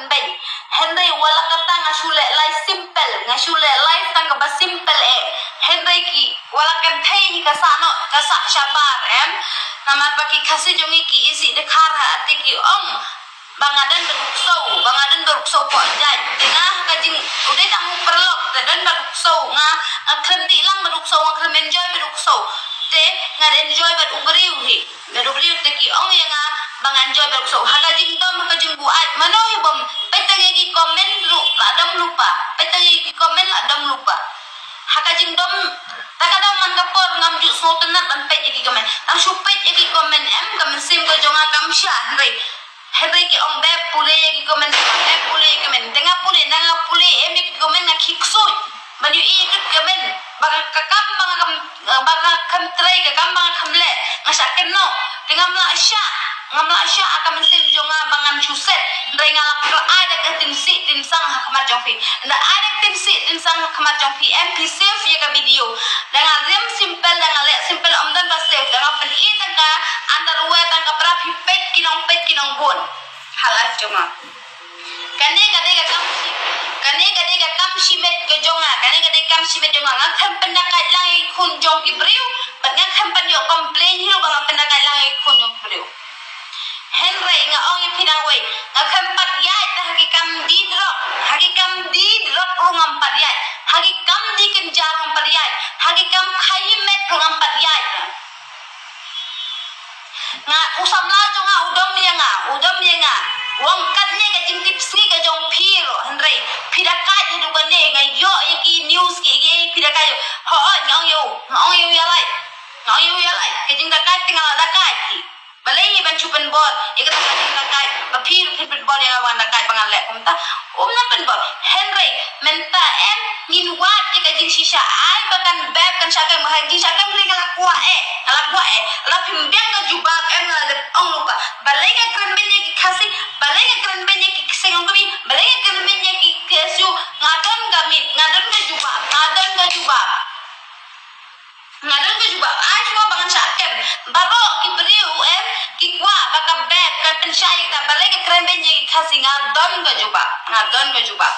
ben Henry wala kata ngasule life simple ngasule life tangga ba simple Henry ki wala kan thai ni kasano kasak sabar namat baki kasi jongi ki isi dekhar hati ki bangadan beruksau po jai tengah kajing udah tamu perlok dan beruksau klem lang beruksau klem enjoy beruksau te ngar enjoy beruberiu te ki yang bang enjoy beruksau hakajing dom hakajing buat mano hibom petagi ki komen lu ladam lupa petagi ki komen ladam lupa hakajing dom takadam man kapor ngamju sotenan ban pet ki komen ang supet ki komen kamen sim ko jonga kam syah Henry ki ong beb pule ki komen tengah pule nanga pule ki komen na kiksoi banyu ke komen baga kakam baga kam trai kakam baga kamle ngasaken no tengah ngamla asya akan mesin jonga bangan chuset ndai ngalak ada ke tin sang hakmat jongfi nda ada tin sang hakmat jongfi mp save ya ka video dengan rem simple dengan lek simple dan ba save dengan pen tangka underwear tangka berapi pet kinong bon halas jonga kane ka kam shimet ke jonga ngam pendakat lang kun jong ki briu ngam kampan yo complain hiu bang pendakat lang kun jong briu Henry nga ong ipinang way nga kampat yai ta hakikam di drop rungam pat yai hakikam di kenjar rungam pat yai hakikam khayimet rungam pat yai nga usam la jonga udom ye nga wong kat ne ka jing tips ni ka jong phiro Henry phidakai di bane nga yo ki news ki phidakai ho ngong yo ya lai ka jing dakai tinggal dakai ki balai ban chupen bol ikata dakai ba phir bol ya wan dakai pangalek kumta na pen bol Henry menta ngin wat ka jing shisha ai bakan bab kan syakam haji syakam ni kala kwa la pimbiang ka jubak na ong lupa balai ka kren benye ki khasi balai ka kren benye ki sengong kami balai ka kren benye ki kesu ngadon ka jubak ai cuma bangan syakam baro ki beriu ki kwa baka bab ka pensyai ta balai ka kren benye ki khasi ngadon ka jubak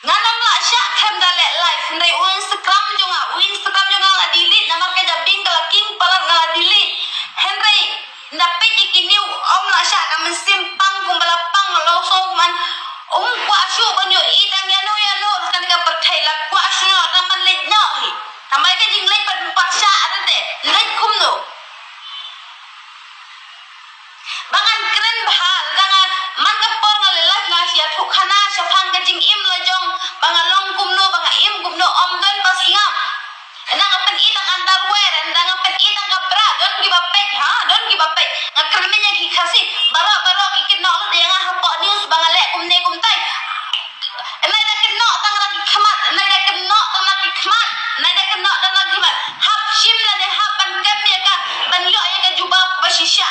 nganam la syak kem dalek live ndai Instagram jonga la delete namar ka jabing kala king pala ngala delete Henry ndape ikiniu la syak ka mesimpang kumbala pang lo so man kwa syu banyo idang ya no kan ka perthai la kwa syu ka man lek no hi tamai ka jing lek pan paksa ate lek kum no bangan keren bahal dangan man ka por ngale live nga sia thu khana sa phang ka jing im lo jong bangalong kumno banga im kumno don pas ngam nang apen itang underwear nang apen itang ka bra don't give up ngakremenya ki khasi baro ikit no lo dia nga hapo news bangale kumne kumtai nai da kenno tang lagi khamat hap shim la ne hap ban kam ya ka ban yo ya ka jubab bashisha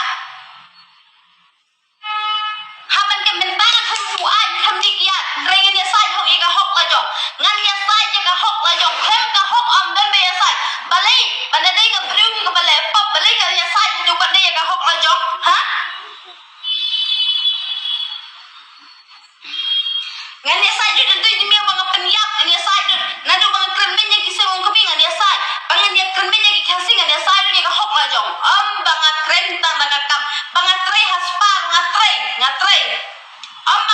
haban ke mentang kan buat kan dikiat rengen ya sai hok ika hok la jong ngan ya sai ka hok la jong hem ka hok dan be ya sai balai panadai ka briu ka balai pop balai ka ya sai du ka ne ka hok la jong ngan ya sai du di mi bang penyap ngan ya sai du nadu bang kremenya ki serong ka bingan ya sai bangan ya kremenya ki khasing ngan ya sai du ka hok la jong bang krem tang ka kam bang tre haspa ngatray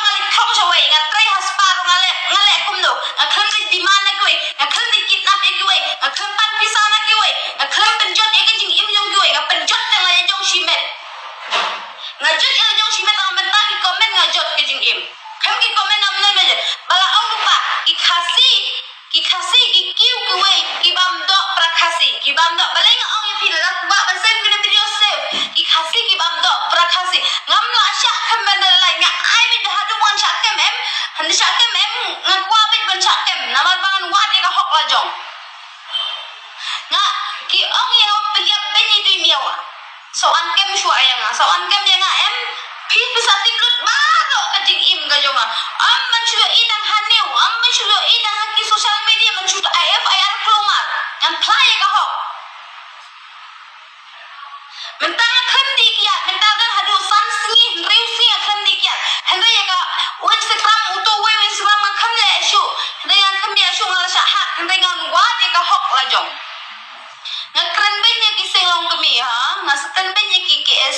mangali kong shaway ngatray hasparu ngale kumno ngakhem di mana kowe ngakhem di kidnap kowe ngakhem pan pisana kowe ngakhem penjot jing im jong kowe ngapenjot nang la jong shimet ngajot la jong shimet ang benta ki komen ngajot ke jing im khem ki komen am na meje bala au lupa ki khasi ki kiu kowe ki bamdo prakhasi ki bamdo balai ngong yu pila ba ban save video save ki khasi ki bamdo prakhasi ngam la syak khem lai nga ai bi da hadu wan syak kem handi syak kem ngakwa bi ban syak kem namar bangan wa de ka hok la jong nga ki ong yang peliap benyi tu miawa so an kem shu ayanga so an kem yang pi bisa tiplut baro ka jing im ga jonga man shu idang haneu man shu idang haki social media man shu IFIR keluar yang play ka hok mentang khem di kia mentang dan hadu san singi riu singi khem di kia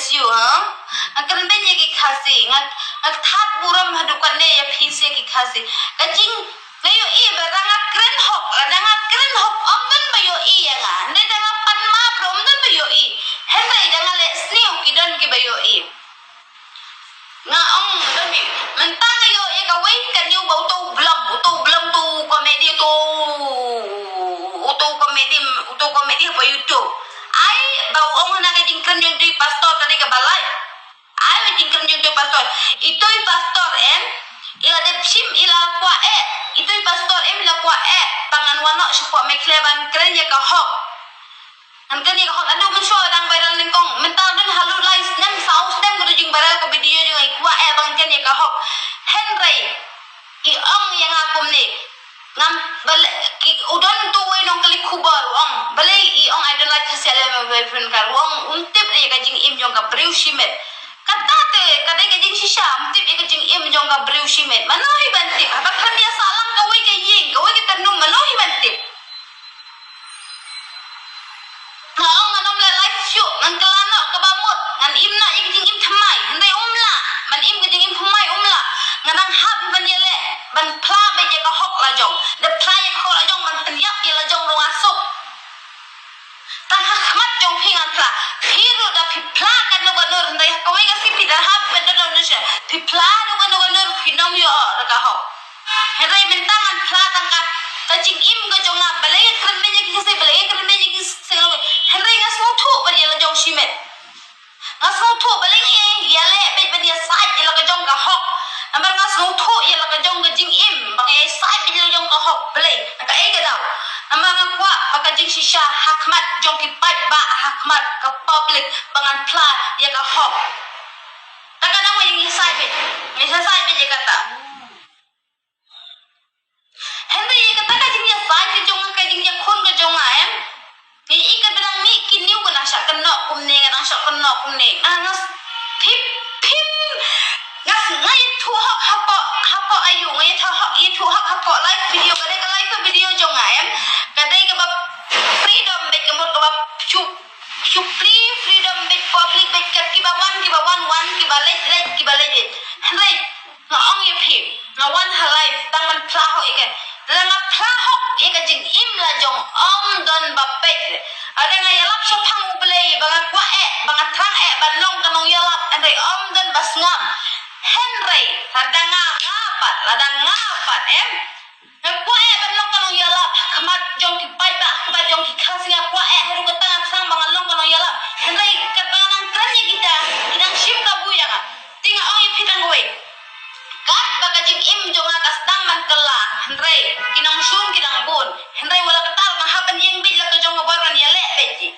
bless you, keren banyak kasih, ngak tat buram hadukan ne ya pisi kasih, kajing ngayo barang keren hok, om dan bayo ya nga, ne dengan panma om dan bayo hentai dengan le sniu kidan ki bayo nga ong dami mentang ngayo kawai kan yo bau tu belum tu komedi apa YouTube ai bau ong na ka jingkren yung di pastor tadi ka balai ai jingkren yung di pastor itu pastor ila de sim ila kwa itu pastor ila kwa pangan wano support mekleban kren ya ka hok kan ya ka hok adu men show dang viral ning kong mental dan halu lais nem saus dem ko jing viral ko video jing ai kwa bang kan ya ka hok henry i ong yang akum ni ngam bal ki udon tu we nong kali kubar ong bale I ong I don't like to say my boyfriend kar ong untip ye ka jing im jong ka breu shimet kata te kadai ka jing shisha untip ye ka jing im jong ka breu shimet manohi bantip apa kan dia salam ka we ka ying ka we ka tanum manohi bantip ong anom la life show ngan kelana ka bamut ngan im na ye ka jing im thamai handai umla man im ka jing im thamai umla nganang hab ban ye le ban pla be je ka hok la jong de pla ye hok la jong ban tiap ye la jong rong asuk tan hakmat jong pingan pla piru da pi pla kan no ganur ndai ka we ka si pi da hab be da no she pi pla no ganur pinom yo ra ka hok herai bentangan pla tan ka jing im ga jong na balai kren me ye ki se balai kren me ye ki se herai ga so thu ba ye la jong shimet ngaso thu balai ye le be be dia sai ye la ka jong ka hok ambar ngas no thu ye la ka jong ga jing im ba ye sai bi la jong ka hok blai ka e ga daw ambar nga kwa ba ka jing shisha hakmat jong ki pai ba hakmat ka public bangan pla ye ka hok ta ka na mo yung sai bi ye kata henry ye kata ka jing ye sai bi jong ka jing ye khon ga jong ni ka bilang mi kiniu ka na sha ka no kum ne ka na sha ka no kum ne ngas pip ngas ngai thu hapo ayu ngai thu hapo live video ka live video jong ka dai ka ba freedom be ka mo ka ba chu freedom be public be ka ki ba one ki ba let henry na ong ye phim na one ha life tangan pla ho ike langa pla ho ike jing im la jong ong don ba pet ada nga yalap so phang ublei banga kwa banga thang ban long kanong yalap henry ong don bas ngam henry ladang ngapat kwa ban long kanong yalap kamat jong ki pai ba kamat jong ki khasi kwa haru ka tang thang banga long kanong yalap henry ka banang tranya kita inang shim ka buya nga tinga ong ye pitang we kat baka jing im jonga kasdang man kala henry kinang sun kinang bun henry wala katal nga haban yeng bil ka jonga baran ya le beji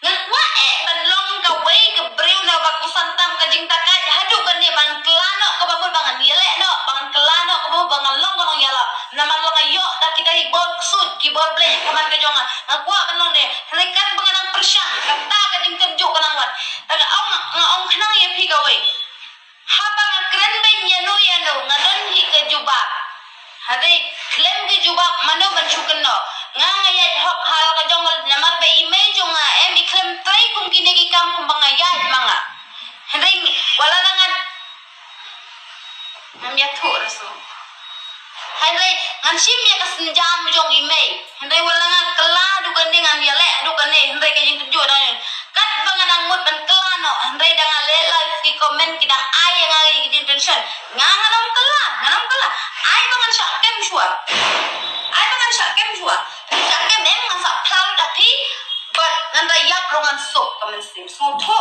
ngan wa ban long ka we ka breu na ba kusantam ka jing takaj hadu ban ne ban klano ka ba bangan ya le no bangan klano ka ba bangan long ka nong yala naman lang ayo da kita ibor sud kibor ble kaman ka jonga ngwa ban long ne henry kat bangan ang persyang kata ka jing kerjo ka nang wat taga ong khnang ye phi ka we haba nga kren be nyano ngadon hi ka jubak hade klem ki jubak mano ban chukan no nga ya hok hal ka jongal namar be email jonga em iklem try kum kini ki kam kum bangayat manga hade wala nangat am ya thur so hade ngan sim ya ka senjam jong email hade wala nga kala dukan ni ngan ya le dukan ni hade ka jing tuju da kat bangadang mut ban kelano hande dengan le live di komen kidang ai yang ngali di tension nganam kala ai bangan syakem shua syakem nem ngan sa plau tapi but nanda yak rongan sok kamen sim so to